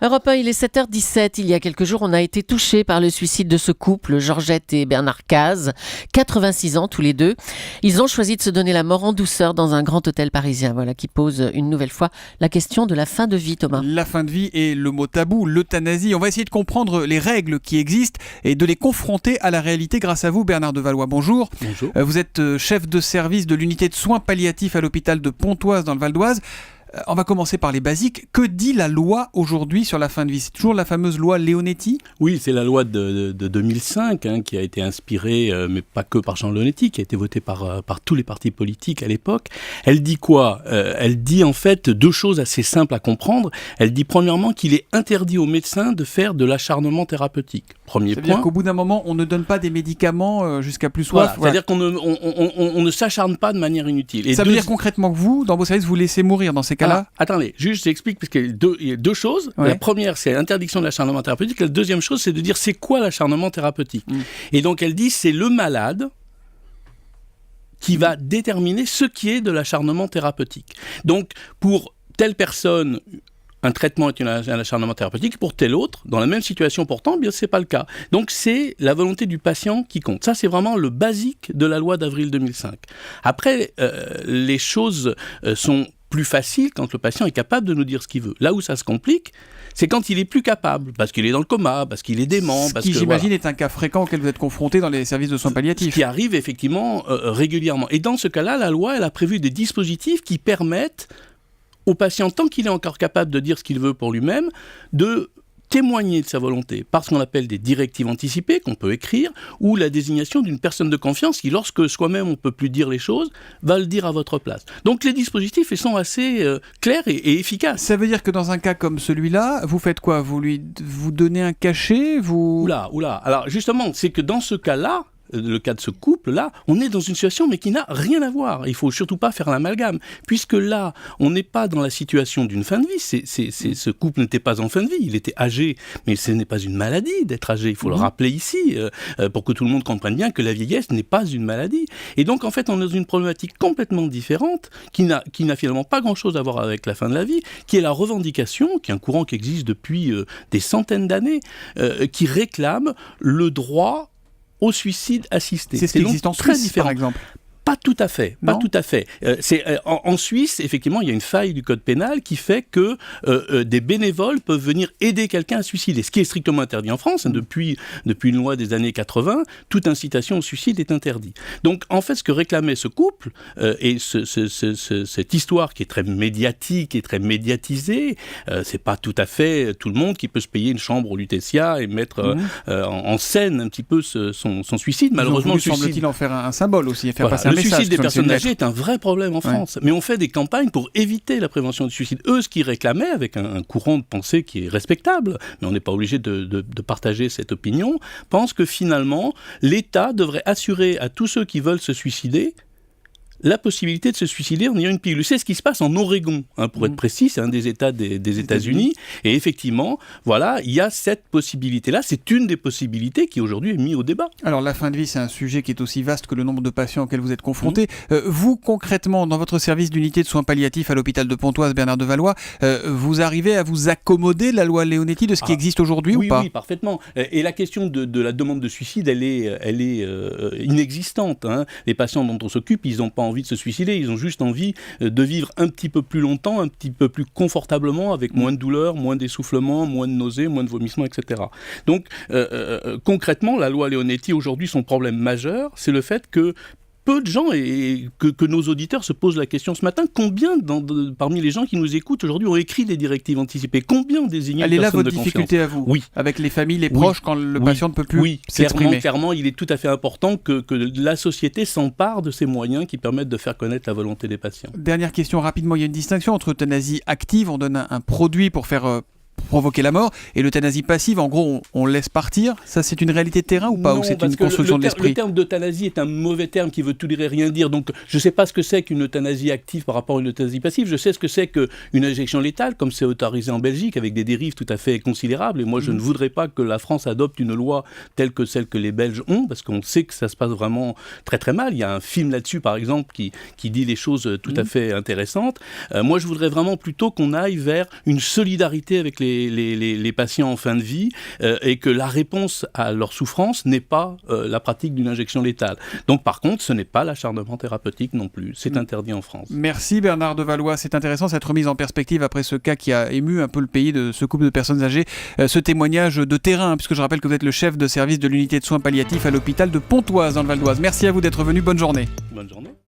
Europe 1, il est 7h17. Il y a quelques jours, on a été touchés par le suicide de ce couple, Georgette et Bernard Caze, 86 ans tous les deux. Ils ont choisi de se donner la mort en douceur dans un grand hôtel parisien. Voilà qui pose une nouvelle fois la question de la fin de vie, Thomas. La fin de vie est le mot tabou, l'euthanasie. On va essayer de comprendre les règles qui existent et de les confronter à la réalité grâce à vous, Bernard Devallois. Bonjour. Bonjour. Vous êtes chef de service de l'unité de soins palliatifs à l'hôpital de Pontoise dans le Val d'Oise. On va commencer par les basiques. Que dit la loi aujourd'hui sur la fin de vie ? C'est toujours la fameuse loi Leonetti ? Oui, c'est la loi de 2005 qui a été inspirée, mais pas que par Jean Leonetti, qui a été votée par tous les partis politiques à l'époque. Elle dit quoi ? Elle dit en fait deux choses assez simples à comprendre. Elle dit premièrement qu'il est interdit aux médecins de faire de l'acharnement thérapeutique. Premier Ça veut point. dire qu'au bout d'un moment, on ne donne pas des médicaments jusqu'à plus soif. Voilà. C'est-à-dire qu'on ne s'acharne pas de manière inutile. Et ça veut dire concrètement que vous, dans vos services, vous laissez mourir dans ces cas-là ? Attendez, juste j'explique parce qu'il y a deux choses. Ouais. La première, c'est l'interdiction de l'acharnement thérapeutique. La deuxième chose, c'est de dire c'est quoi l'acharnement thérapeutique. Et donc elle dit c'est le malade qui va déterminer ce qui est de l'acharnement thérapeutique. Donc pour telle personne, un traitement est un acharnement thérapeutique, pour tel autre, dans la même situation pourtant, bien c'est pas le cas. Donc c'est la volonté du patient qui compte. Ça c'est vraiment le basique de la loi d'avril 2005. Après, les choses sont plus faciles quand le patient est capable de nous dire ce qu'il veut. Là où ça se complique, c'est quand il est plus capable, parce qu'il est dans le coma, parce qu'il est dément. Ce qui, j'imagine, est un cas fréquent auquel vous êtes confronté dans les services de soins palliatifs. Ce qui arrive effectivement régulièrement. Et dans ce cas-là, la loi, elle a prévu des dispositifs qui permettent au patient, tant qu'il est encore capable de dire ce qu'il veut pour lui-même, de témoigner de sa volonté par ce qu'on appelle des directives anticipées qu'on peut écrire, ou la désignation d'une personne de confiance qui, lorsque soi-même on ne peut plus dire les choses, va le dire à votre place. Donc les dispositifs ils sont assez clairs et efficaces. Ça veut dire que dans un cas comme celui-là, vous faites quoi ? Vous donnez un cachet ? Oula. Alors justement, c'est que dans ce cas-là, le cas de ce couple-là, on est dans une situation mais qui n'a rien à voir. Il ne faut surtout pas faire l'amalgame, puisque là, on n'est pas dans la situation d'une fin de vie. Ce couple n'était pas en fin de vie, il était âgé, mais ce n'est pas une maladie d'être âgé. Il faut le rappeler ici, pour que tout le monde comprenne bien que la vieillesse n'est pas une maladie. Et donc, en fait, on est dans une problématique complètement différente, qui n'a finalement pas grand-chose à voir avec la fin de la vie, qui est la revendication, qui est un courant qui existe depuis des centaines d'années, qui réclame le droit au suicide assisté. C'est ce qui existe en Suisse, par exemple. Pas tout à fait. En Suisse, effectivement, il y a une faille du code pénal qui fait que des bénévoles peuvent venir aider quelqu'un à suicider, ce qui est strictement interdit en France. Depuis une loi des années 80, toute incitation au suicide est interdite. Donc, en fait, ce que réclamait ce couple, et cette histoire qui est très médiatique et très médiatisée, c'est pas tout à fait tout le monde qui peut se payer une chambre au Lutetia et mettre en scène un petit peu son suicide. Malheureusement, le suicide... semble-t-il en faire un symbole aussi, et faire passer le suicide des personnes âgées est un vrai problème en France. Mais on fait des campagnes pour éviter la prévention du suicide. Eux, ce qu'ils réclamaient, avec un courant de pensée qui est respectable, mais on n'est pas obligé de partager cette opinion, pensent que finalement, l'État devrait assurer à tous ceux qui veulent se suicider la possibilité de se suicider en ayant une pilule. C'est ce qui se passe en Oregon, pour être précis, c'est un des États des États-Unis, et effectivement, voilà, il y a cette possibilité-là, c'est une des possibilités qui aujourd'hui est mise au débat. Alors la fin de vie, c'est un sujet qui est aussi vaste que le nombre de patients auxquels vous êtes confrontés. Vous, concrètement, dans votre service d'unité de soins palliatifs à l'hôpital de Pontoise, Bernard Devallois, vous arrivez à vous accommoder de la loi Leonetti, de ce qui existe aujourd'hui ou pas ? Oui, parfaitement. Et la question de la demande de suicide, elle est inexistante. Les patients dont on s'occupe, ils n'ont pas envie de se suicider, ils ont juste envie de vivre un petit peu plus longtemps, un petit peu plus confortablement, avec moins de douleur, moins d'essoufflement, moins de nausées, moins de vomissements, etc. Donc, concrètement, la loi Leonetti, aujourd'hui, son problème majeur, c'est le fait que peu de gens, et que nos auditeurs se posent la question ce matin, combien parmi les gens qui nous écoutent aujourd'hui ont écrit des directives anticipées ? Combien ont désigné une personne de confiance ? Elle est là votre difficulté à vous ? Oui. Avec les familles, les proches, quand le patient ne peut plus s'exprimer ? Clairement, il est tout à fait important que la société s'empare de ces moyens qui permettent de faire connaître la volonté des patients. Dernière question rapidement, il y a une distinction entre euthanasie active, on donne un produit pour faire... provoquer la mort, et l'euthanasie passive, en gros, on laisse partir. Ça, c'est une réalité de terrain ou pas ? Non, ou c'est une construction de l'esprit ? Le terme d'euthanasie est un mauvais terme qui veut tout dire et rien dire. Donc, je ne sais pas ce que c'est qu'une euthanasie active par rapport à une euthanasie passive. Je sais ce que c'est qu'une injection létale, comme c'est autorisé en Belgique, avec des dérives tout à fait considérables. Et moi, je ne voudrais pas que la France adopte une loi telle que celle que les Belges ont, parce qu'on sait que ça se passe vraiment très très mal. Il y a un film là-dessus, par exemple, qui dit des choses tout à fait intéressantes. Moi, je voudrais vraiment plutôt qu'on aille vers une solidarité avec les patients en fin de vie et que la réponse à leur souffrance n'est pas la pratique d'une injection létale. Donc par contre, ce n'est pas l'acharnement thérapeutique non plus. C'est interdit en France. Merci Bernard de Valois. C'est intéressant cette remise en perspective après ce cas qui a ému un peu le pays de ce couple de personnes âgées. Ce témoignage de terrain, puisque je rappelle que vous êtes le chef de service de l'unité de soins palliatifs à l'hôpital de Pontoise dans le Val d'Oise. Merci à vous d'être venu. Bonne journée. Bonne journée.